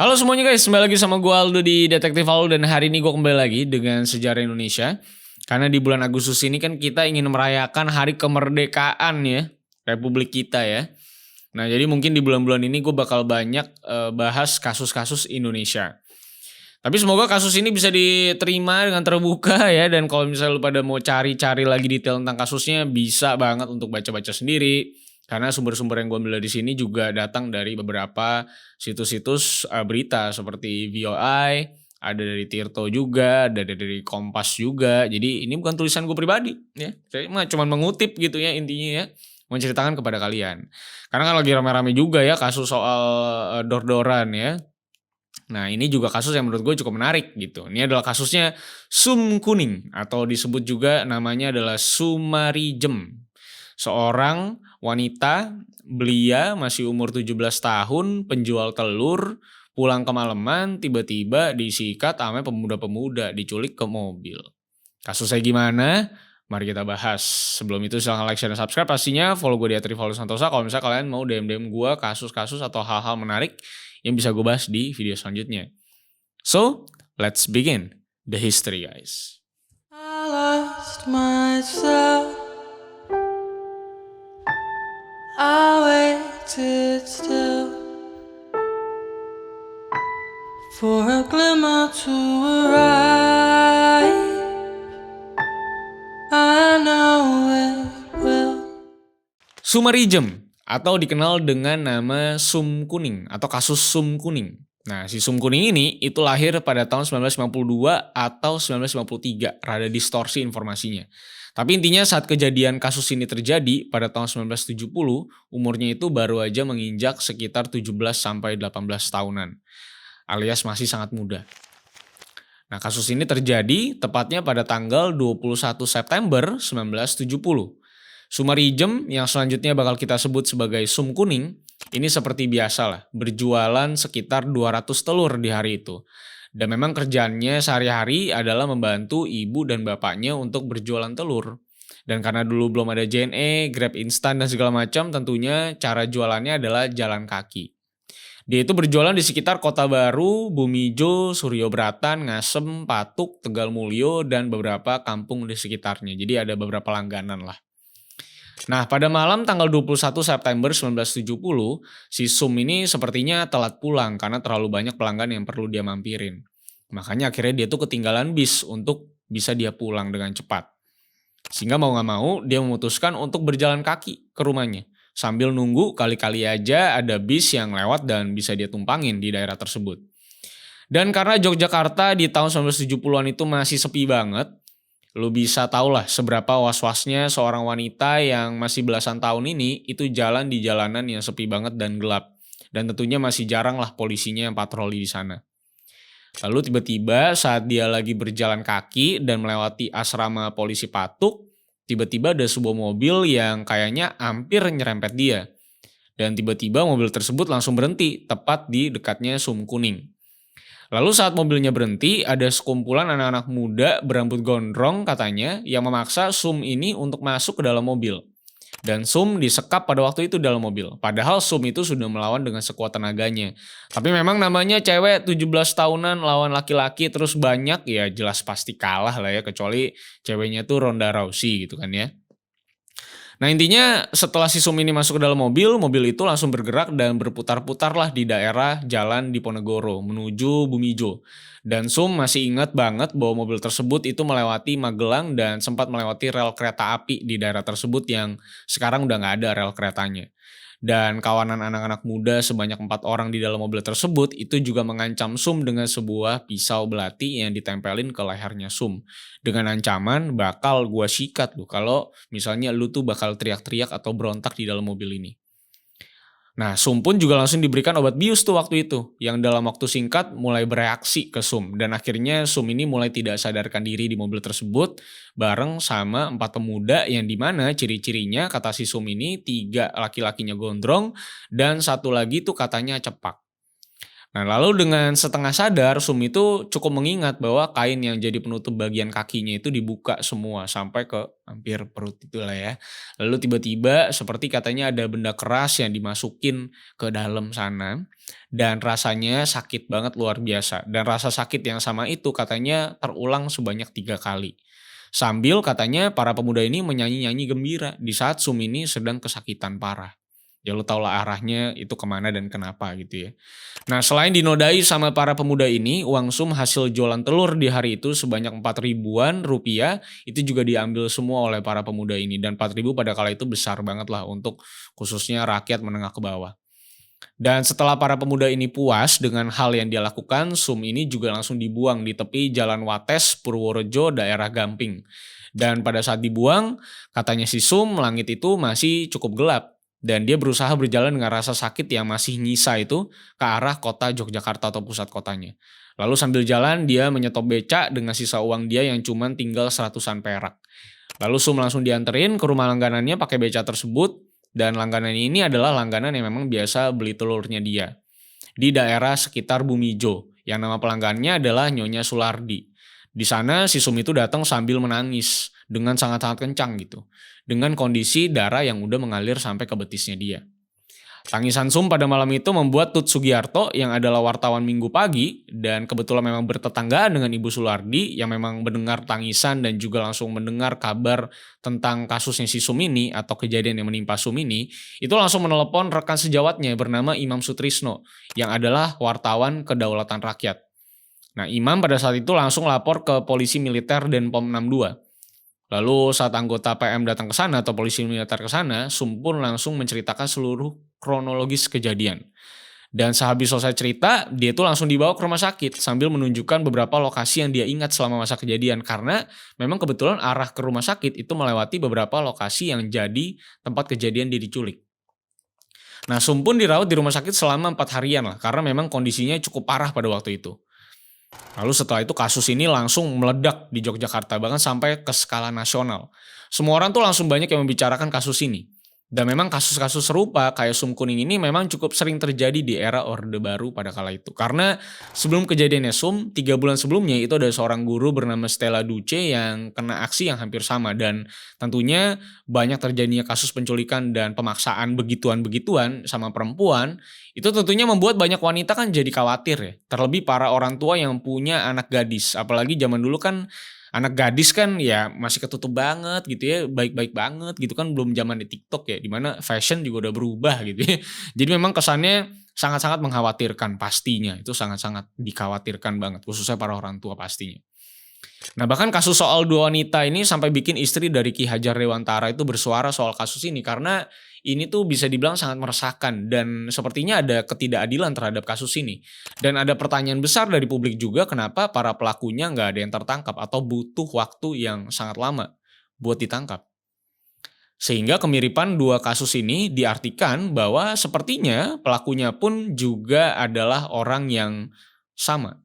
Halo semuanya guys, kembali lagi sama gue Aldo di Detektif Aldo dan hari ini gue kembali lagi dengan sejarah Indonesia. Karena di bulan Agustus ini kan kita ingin merayakan hari kemerdekaan ya, Republik kita ya. Nah jadi mungkin di bulan-bulan ini gue bakal banyak bahas kasus-kasus Indonesia. Tapi semoga kasus ini bisa diterima dengan terbuka ya. Dan kalau misalnya lu pada mau cari-cari lagi detail tentang kasusnya, bisa banget untuk baca-baca sendiri. Karena sumber-sumber yang gue ambil di sini juga datang dari beberapa situs-situs berita seperti VOI, ada dari Tirto juga, ada dari Kompas juga. Jadi ini bukan tulisan gue pribadi ya. Saya cuma mengutip gitu ya intinya ya. Menceritakan kepada kalian. Karena kan lagi rame-rame juga ya kasus soal dor-doran ya. Nah ini juga kasus yang menurut gue cukup menarik gitu. Ini adalah kasusnya Sum Kuning atau disebut juga namanya adalah Sumarijem. Seorang wanita belia masih umur 17 tahun, penjual telur, pulang kemalaman tiba-tiba disikat sama pemuda-pemuda, diculik ke mobil. Kasusnya gimana? Mari kita bahas. Sebelum itu silahkan like, share, dan subscribe. Pastinya follow gue di @rivaldosantosa kalau misalnya kalian mau DM-DM gue kasus-kasus atau hal-hal menarik yang bisa gue bahas di video selanjutnya. So, let's begin the history guys. I lost myself. I waited still for a glimmer to arrive. I know it will. Sumarijem atau dikenal dengan nama Sum Kuning atau kasus Sum Kuning. Nah, si Sum Kuning ini itu lahir pada tahun 1952 atau 1953, rada distorsi informasinya. Tapi intinya saat kejadian kasus ini terjadi pada tahun 1970, umurnya itu baru aja menginjak sekitar 17 sampai 18 tahunan, alias masih sangat muda. Nah, kasus ini terjadi tepatnya pada tanggal 21 September 1970. Sumarijem yang selanjutnya bakal kita sebut sebagai Sum Kuning, ini seperti biasa lah, berjualan sekitar 200 telur di hari itu. Dan memang kerjaannya sehari-hari adalah membantu ibu dan bapaknya untuk berjualan telur. Dan karena dulu belum ada JNE, Grab instan dan segala macam, tentunya cara jualannya adalah jalan kaki. Dia itu berjualan di sekitar Kota Baru, Bumijo, Suryo Bratan, Ngasem, Patuk, Tegal Mulyo, dan beberapa kampung di sekitarnya. Jadi ada beberapa langganan lah. Nah, pada malam tanggal 21 September 1970, si Sum ini sepertinya telat pulang karena terlalu banyak pelanggan yang perlu dia mampirin. Makanya akhirnya dia tuh ketinggalan bis untuk bisa dia pulang dengan cepat. Sehingga mau gak mau dia memutuskan untuk berjalan kaki ke rumahnya. Sambil nunggu kali-kali aja ada bis yang lewat dan bisa dia tumpangin di daerah tersebut. Dan karena Yogyakarta di tahun 1970-an itu masih sepi banget, lu bisa tau lah seberapa was-wasnya seorang wanita yang masih belasan tahun ini itu jalan di jalanan yang sepi banget dan gelap. Dan tentunya masih jarang lah polisinya yang patroli di sana. Lalu tiba-tiba saat dia lagi berjalan kaki dan melewati asrama polisi Patuk, tiba-tiba ada sebuah mobil yang kayaknya hampir nyerempet dia. Dan tiba-tiba mobil tersebut langsung berhenti tepat di dekatnya Sum Kuning. Lalu saat mobilnya berhenti, ada sekumpulan anak-anak muda berambut gondrong katanya yang memaksa Sum ini untuk masuk ke dalam mobil. Dan Sum disekap pada waktu itu dalam mobil. Padahal Sum itu sudah melawan dengan sekuat tenaganya. Tapi memang namanya cewek 17 tahunan lawan laki-laki terus banyak, ya jelas pasti kalah lah ya. Kecuali ceweknya tuh Ronda Rousey gitu kan ya. Nah intinya setelah si Sum ini masuk ke dalam mobil, mobil itu langsung bergerak dan berputar-putar lah di daerah jalan Diponegoro menuju Bumijo. Dan Sum masih ingat banget bahwa mobil tersebut itu melewati Magelang dan sempat melewati rel kereta api di daerah tersebut yang sekarang udah gak ada rel keretanya. Dan kawanan anak-anak muda sebanyak 4 orang di dalam mobil tersebut itu juga mengancam Sum dengan sebuah pisau belati yang ditempelin ke lehernya Sum. Dengan ancaman bakal gua sikat lu kalau misalnya lu tuh bakal teriak-teriak atau berontak di dalam mobil ini. Nah, Sum pun juga langsung diberikan obat bius tuh waktu itu, yang dalam waktu singkat mulai bereaksi ke Sum. Dan akhirnya Sum ini mulai tidak sadarkan diri di mobil tersebut, bareng sama 4 pemuda yang dimana ciri-cirinya kata si Sum ini 3 laki-lakinya gondrong, dan 1 lagi tuh katanya cepak. Nah, lalu dengan setengah sadar, Sum itu cukup mengingat bahwa kain yang jadi penutup bagian kakinya itu dibuka semua sampai ke hampir perut itulah ya. Lalu tiba-tiba seperti katanya ada benda keras yang dimasukin ke dalam sana dan rasanya sakit banget luar biasa. Dan rasa sakit yang sama itu katanya terulang sebanyak 3 kali. Sambil katanya para pemuda ini menyanyi-nyanyi gembira di saat Sum ini sedang kesakitan parah. Ya lu tau lah arahnya itu kemana dan kenapa gitu ya. Nah, selain dinodai sama para pemuda ini, uang Sum hasil jualan telur di hari itu sebanyak 4 ribuan rupiah itu juga diambil semua oleh para pemuda ini. Dan 4 ribu pada kala itu besar banget lah untuk khususnya rakyat menengah ke bawah. Dan setelah para pemuda ini puas dengan hal yang dia lakukan, Sum ini juga langsung dibuang di tepi Jalan Wates, Purworejo, daerah Gamping. Dan pada saat dibuang, katanya si Sum, langit itu masih cukup gelap. Dan dia berusaha berjalan dengan rasa sakit yang masih nyisa itu ke arah kota Yogyakarta atau pusat kotanya. Lalu sambil jalan dia menyetop becak dengan sisa uang dia yang cuma tinggal 100-an perak. Lalu Sum langsung dianterin ke rumah langganannya pakai becak tersebut dan langganan ini adalah langganan yang memang biasa beli telurnya dia di daerah sekitar Bumijo yang nama pelanggannya adalah Nyonya Sulardi. Di sana si Sum itu datang sambil menangis dengan sangat-sangat kencang gitu. Dengan kondisi darah yang udah mengalir sampai ke betisnya dia. Tangisan Sum pada malam itu membuat Tut Sugiarto yang adalah wartawan Minggu Pagi dan kebetulan memang bertetanggaan dengan Ibu Sulardi yang memang mendengar tangisan dan juga langsung mendengar kabar tentang kasusnya si Sum ini atau kejadian yang menimpa Sum ini, itu langsung menelepon rekan sejawatnya bernama Imam Sutrisno yang adalah wartawan Kedaulatan Rakyat. Nah, Imam pada saat itu langsung lapor ke polisi militer dan POM 62. Lalu saat anggota PM datang ke sana atau polisi militer ke sana, Sum pun langsung menceritakan seluruh kronologis kejadian. Dan sehabis selesai cerita, dia itu langsung dibawa ke rumah sakit sambil menunjukkan beberapa lokasi yang dia ingat selama masa kejadian. Karena memang kebetulan arah ke rumah sakit itu melewati beberapa lokasi yang jadi tempat kejadian dia diculik. Nah, Sum pun dirawat di rumah sakit selama 4 harian lah, karena memang kondisinya cukup parah pada waktu itu. Lalu setelah itu kasus ini langsung meledak di Yogyakarta, bahkan sampai ke skala nasional. Semua orang tuh langsung banyak yang membicarakan kasus ini. Dan memang kasus-kasus serupa kayak Sum Kuning ini memang cukup sering terjadi di era Orde Baru pada kala itu. Karena sebelum kejadiannya Sum, 3 bulan sebelumnya itu ada seorang guru bernama Stella Duce yang kena aksi yang hampir sama. Dan tentunya banyak terjadinya kasus penculikan dan pemaksaan begituan-begituan sama perempuan. Itu tentunya membuat banyak wanita kan jadi khawatir ya. Terlebih para orang tua yang punya anak gadis. Apalagi zaman dulu kan anak gadis kan ya masih ketutup banget gitu ya, baik-baik banget gitu kan, belum zaman di TikTok ya, dimana fashion juga udah berubah gitu ya. Jadi memang kesannya sangat-sangat mengkhawatirkan pastinya, itu sangat-sangat dikhawatirkan banget, khususnya para orang tua pastinya. Nah, bahkan kasus soal 2 wanita ini sampai bikin istri dari Ki Hajar Dewantara itu bersuara soal kasus ini karena ini tuh bisa dibilang sangat meresahkan dan sepertinya ada ketidakadilan terhadap kasus ini. Dan ada pertanyaan besar dari publik juga kenapa para pelakunya nggak ada yang tertangkap atau butuh waktu yang sangat lama buat ditangkap. Sehingga kemiripan 2 kasus ini diartikan bahwa sepertinya pelakunya pun juga adalah orang yang sama.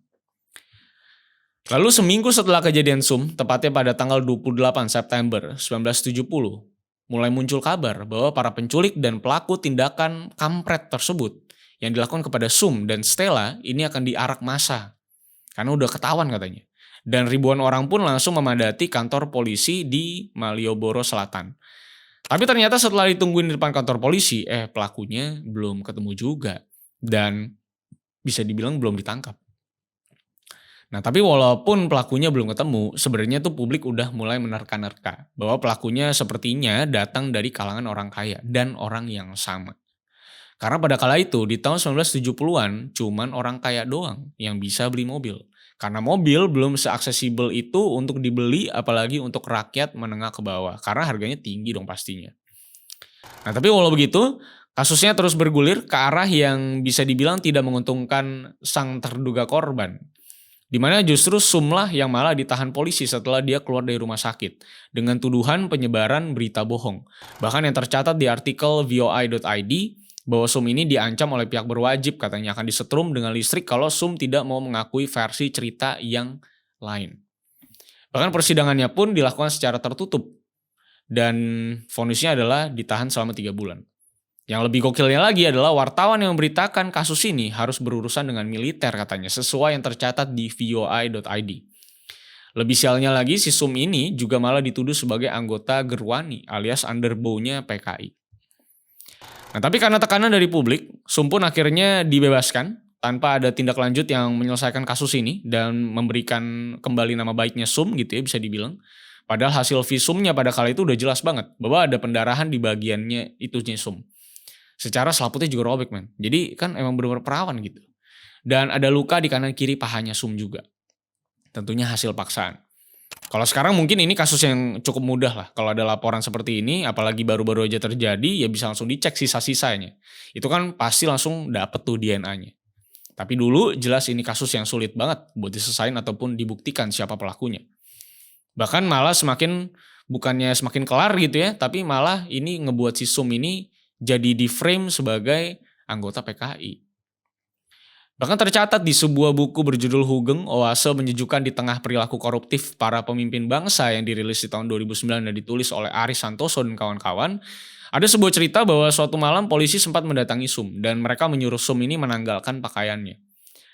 Lalu seminggu setelah kejadian Sum, tepatnya pada tanggal 28 September 1970, mulai muncul kabar bahwa para penculik dan pelaku tindakan kampret tersebut yang dilakukan kepada Sum dan Stella ini akan diarak massa. Karena udah ketahuan katanya. Dan ribuan orang pun langsung memadati kantor polisi di Malioboro Selatan. Tapi ternyata setelah ditungguin di depan kantor polisi, pelakunya belum ketemu juga. Dan bisa dibilang belum ditangkap. Nah, tapi walaupun pelakunya belum ketemu, sebenarnya tuh publik udah mulai menerka-nerka bahwa pelakunya sepertinya datang dari kalangan orang kaya dan orang yang sama. Karena pada kala itu di tahun 1970-an cuman orang kaya doang yang bisa beli mobil. Karena mobil belum seaksesibel itu untuk dibeli apalagi untuk rakyat menengah ke bawah. Karena harganya tinggi dong pastinya. Nah, tapi walau begitu, kasusnya terus bergulir ke arah yang bisa dibilang tidak menguntungkan sang terduga korban. Di mana justru Sum lah yang malah ditahan polisi setelah dia keluar dari rumah sakit dengan tuduhan penyebaran berita bohong. Bahkan yang tercatat di artikel voi.id bahwa Sum ini diancam oleh pihak berwajib, katanya akan disetrum dengan listrik kalau Sum tidak mau mengakui versi cerita yang lain. Bahkan persidangannya pun dilakukan secara tertutup dan vonisnya adalah ditahan selama 3 bulan. Yang lebih gokilnya lagi adalah wartawan yang memberitakan kasus ini harus berurusan dengan militer katanya, sesuai yang tercatat di voi.id. Lebih sialnya lagi, si Sum ini juga malah dituduh sebagai anggota Gerwani alias underbow-nya PKI. Nah, tapi karena tekanan dari publik, Sum pun akhirnya dibebaskan tanpa ada tindak lanjut yang menyelesaikan kasus ini dan memberikan kembali nama baiknya Sum gitu ya bisa dibilang. Padahal hasil visumnya pada kala itu udah jelas banget bahwa ada pendarahan di bagiannya itunya Sum. Secara selaputnya juga robek, men. Jadi kan emang benar-benar perawan gitu. Dan ada luka di kanan kiri pahanya Sum juga. Tentunya hasil paksaan. Kalau sekarang mungkin ini kasus yang cukup mudah lah. Kalau ada laporan seperti ini, apalagi baru-baru aja terjadi, ya bisa langsung dicek sisa-sisanya. Itu kan pasti langsung dapet tuh DNA-nya. Tapi dulu jelas ini kasus yang sulit banget buat diselesain ataupun dibuktikan siapa pelakunya. Bahkan malah bukannya semakin kelar gitu ya, tapi malah ini ngebuat si Sum ini jadi di-frame sebagai anggota PKI. Bahkan tercatat di sebuah buku berjudul Hugeng, Oase Menyejukkan di Tengah Perilaku Koruptif Para Pemimpin Bangsa yang dirilis di tahun 2009 dan ditulis oleh Aris Santoso dan kawan-kawan, ada sebuah cerita bahwa suatu malam polisi sempat mendatangi Sum dan mereka menyuruh Sum ini menanggalkan pakaiannya.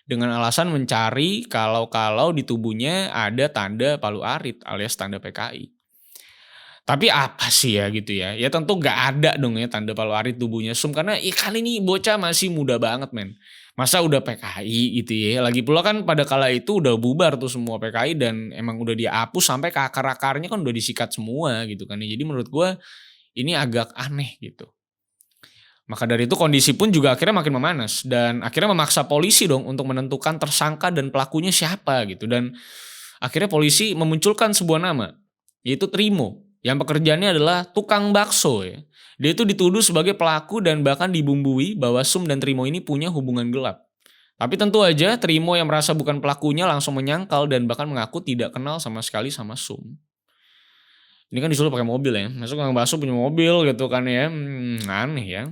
Dengan alasan mencari kalau di tubuhnya ada tanda palu arit alias tanda PKI. Tapi apa sih ya gitu ya? Ya tentu gak ada dong ya tanda palu arit tubuhnya Sum karena kali ini bocah masih muda banget, men. Masa udah PKI gitu ya. Lagi pula kan pada kala itu udah bubar tuh semua PKI dan emang udah dihapus sampai ke akar-akarnya kan udah disikat semua gitu kan. Jadi menurut gue ini agak aneh gitu. Maka dari itu kondisi pun juga akhirnya makin memanas dan akhirnya memaksa polisi dong untuk menentukan tersangka dan pelakunya siapa gitu. Dan akhirnya polisi memunculkan sebuah nama yaitu Trimo yang pekerjaannya adalah tukang bakso ya. Dia itu dituduh sebagai pelaku dan bahkan dibumbui bahwa Sum dan Trimo ini punya hubungan gelap. Tapi tentu aja Trimo yang merasa bukan pelakunya langsung menyangkal dan bahkan mengaku tidak kenal sama sekali sama Sum. Ini kan disuruh pakai mobil ya. Masuk tukang bakso punya mobil gitu kan ya. Aneh ya.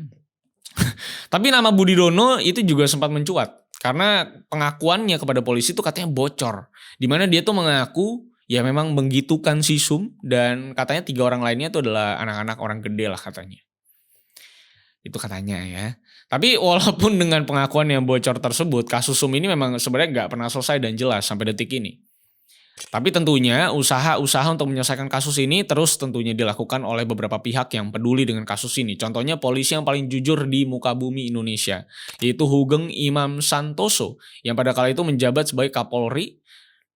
Tapi nama Budi Dono itu juga sempat mencuat. Karena pengakuannya kepada polisi itu katanya bocor. Dimana dia tuh mengaku ya memang menggitukan si Sum dan katanya 3 orang lainnya itu adalah anak-anak orang gede lah katanya. Itu katanya ya. Tapi walaupun dengan pengakuan yang bocor tersebut, kasus Sum ini memang sebenarnya nggak pernah selesai dan jelas sampai detik ini. Tapi tentunya usaha-usaha untuk menyelesaikan kasus ini terus tentunya dilakukan oleh beberapa pihak yang peduli dengan kasus ini. Contohnya polisi yang paling jujur di muka bumi Indonesia, yaitu Hugeng Imam Santoso yang pada kala itu menjabat sebagai Kapolri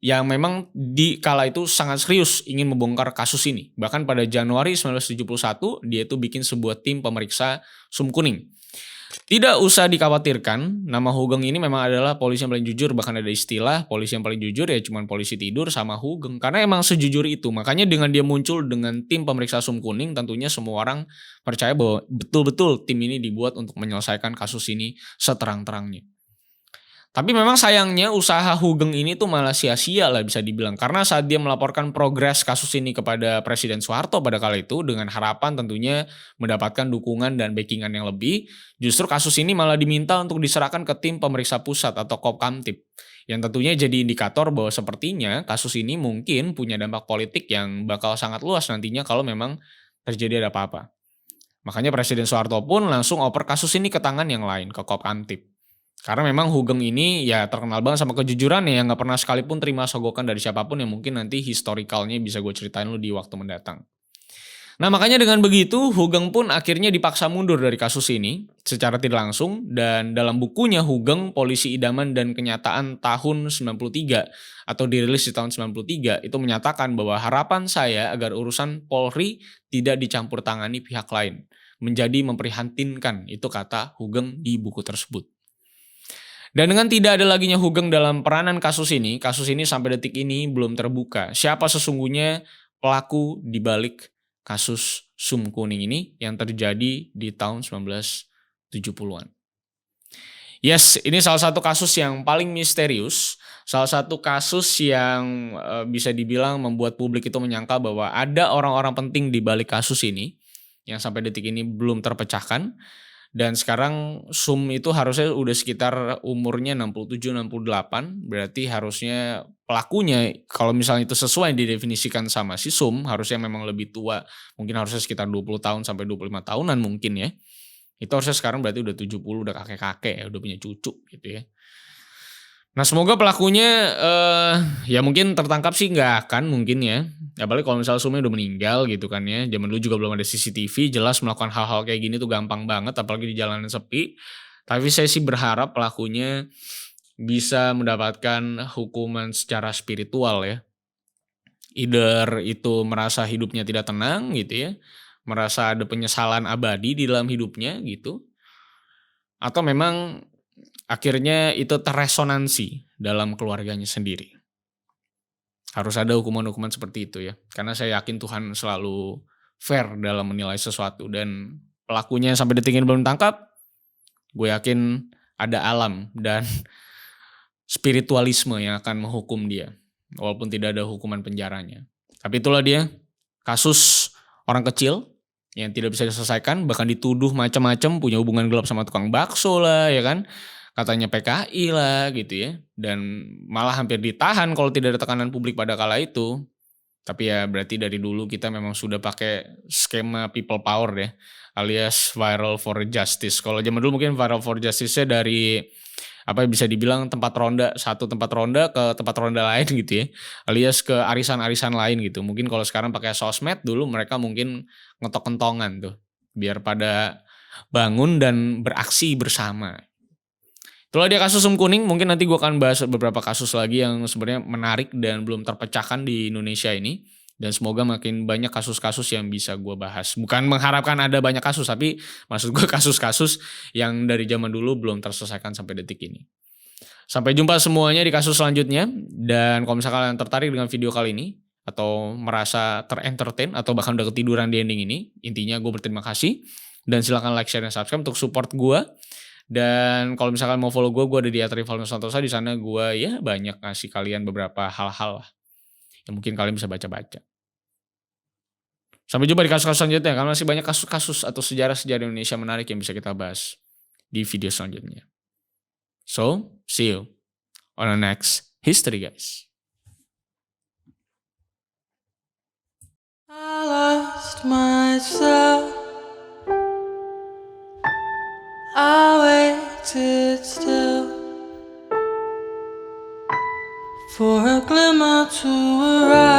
yang memang di kala itu sangat serius ingin membongkar kasus ini. Bahkan pada Januari 1971 dia itu bikin sebuah tim pemeriksa Sum Kuning. Tidak usah dikhawatirkan, nama Hugeng ini memang adalah polisi yang paling jujur, bahkan ada istilah polisi yang paling jujur ya cuman polisi tidur sama Hugeng. Karena emang sejujur itu, makanya dengan dia muncul dengan tim pemeriksa Sum Kuning tentunya semua orang percaya bahwa betul-betul tim ini dibuat untuk menyelesaikan kasus ini seterang-terangnya. Tapi memang sayangnya usaha Hugeng ini tuh malah sia-sia lah bisa dibilang. Karena saat dia melaporkan progres kasus ini kepada Presiden Soeharto pada kala itu dengan harapan tentunya mendapatkan dukungan dan backingan yang lebih, justru kasus ini malah diminta untuk diserahkan ke tim pemeriksa pusat atau Kopkamtib. Yang tentunya jadi indikator bahwa sepertinya kasus ini mungkin punya dampak politik yang bakal sangat luas nantinya kalau memang terjadi ada apa-apa. Makanya Presiden Soeharto pun langsung oper kasus ini ke tangan yang lain, ke Kopkamtib. Karena memang Hugeng ini ya terkenal banget sama kejujurannya yang gak pernah sekalipun terima sogokan dari siapapun yang mungkin nanti historikalnya bisa gue ceritain lu di waktu mendatang. Nah makanya dengan begitu Hugeng pun akhirnya dipaksa mundur dari kasus ini secara tidak langsung dan dalam bukunya Hugeng Polisi Idaman dan Kenyataan tahun 93 atau dirilis di tahun 93 itu menyatakan bahwa harapan saya agar urusan Polri tidak dicampur tangani pihak lain menjadi memprihatinkan, itu kata Hugeng di buku tersebut. Dan dengan tidak ada laginya Hugeng dalam peranan kasus ini sampai detik ini belum terbuka siapa sesungguhnya pelaku di balik kasus Sum Kuning ini yang terjadi di tahun 1970-an. Yes, ini salah satu kasus yang paling misterius, salah satu kasus yang bisa dibilang membuat publik itu menyangka bahwa ada orang-orang penting di balik kasus ini yang sampai detik ini belum terpecahkan. Dan sekarang Sum itu harusnya udah sekitar umurnya 67-68, berarti harusnya pelakunya kalau misalnya itu sesuai yang didefinisikan sama si Sum, harusnya memang lebih tua, mungkin harusnya sekitar 20 tahun sampai 25 tahunan mungkin ya. Itu harusnya sekarang berarti udah 70, udah kakek-kakek ya, udah punya cucu gitu ya. Nah semoga pelakunya ya mungkin tertangkap sih nggak akan mungkin ya. Apalagi kalau misalnya Sumnya udah meninggal gitu kan ya. Zaman dulu juga belum ada CCTV, jelas melakukan hal-hal kayak gini tuh gampang banget apalagi di jalanan sepi. Tapi saya sih berharap pelakunya bisa mendapatkan hukuman secara spiritual ya. Either itu merasa hidupnya tidak tenang gitu ya, merasa ada penyesalan abadi di dalam hidupnya gitu, atau memang akhirnya itu terresonansi dalam keluarganya sendiri. Harus ada hukuman-hukuman seperti itu ya, karena saya yakin Tuhan selalu fair dalam menilai sesuatu dan pelakunya sampai detik ini belum tangkap, gue yakin ada alam dan spiritualisme yang akan menghukum dia, walaupun tidak ada hukuman penjaranya. Tapi itulah dia, kasus orang kecil yang tidak bisa diselesaikan, bahkan dituduh macam-macam, punya hubungan gelap sama tukang bakso lah, ya kan? Katanya PKI lah gitu ya. Dan malah hampir ditahan kalau tidak ada tekanan publik pada kala itu. Tapi ya berarti dari dulu kita memang sudah pakai skema people power ya, alias viral for justice. Kalau zaman dulu mungkin viral for justice-nya dari apa bisa dibilang tempat ronda, satu tempat ronda ke tempat ronda lain gitu ya, alias ke arisan-arisan lain gitu. Mungkin kalau sekarang pakai sosmed, dulu mereka mungkin ngetok-kentongan tuh biar pada bangun dan beraksi bersama. Itulah dia kasus Sum Kuning. Mungkin nanti gue akan bahas beberapa kasus lagi yang sebenarnya menarik dan belum terpecahkan di Indonesia ini. Dan semoga makin banyak kasus-kasus yang bisa gue bahas. Bukan mengharapkan ada banyak kasus, tapi maksud gue kasus-kasus yang dari zaman dulu belum terselesaikan sampai detik ini. Sampai jumpa semuanya di kasus selanjutnya. Dan kalau misalkan kalian tertarik dengan video kali ini, atau merasa terentertain, atau bahkan udah ketiduran di ending ini, intinya gue berterima kasih. Dan silahkan like, share, dan subscribe untuk support gue. Dan kalau misalkan mau follow gue ada di @rivaldosantosa. Di sana gue ya banyak ngasih kalian beberapa hal-hal lah yang mungkin kalian bisa baca-baca. Sampai jumpa di kasus-kasus selanjutnya, karena masih banyak kasus-kasus atau sejarah-sejarah Indonesia menarik yang bisa kita bahas di video selanjutnya. So, see you on the next history, guys. I lost myself. I waited still for a glimmer to arrive.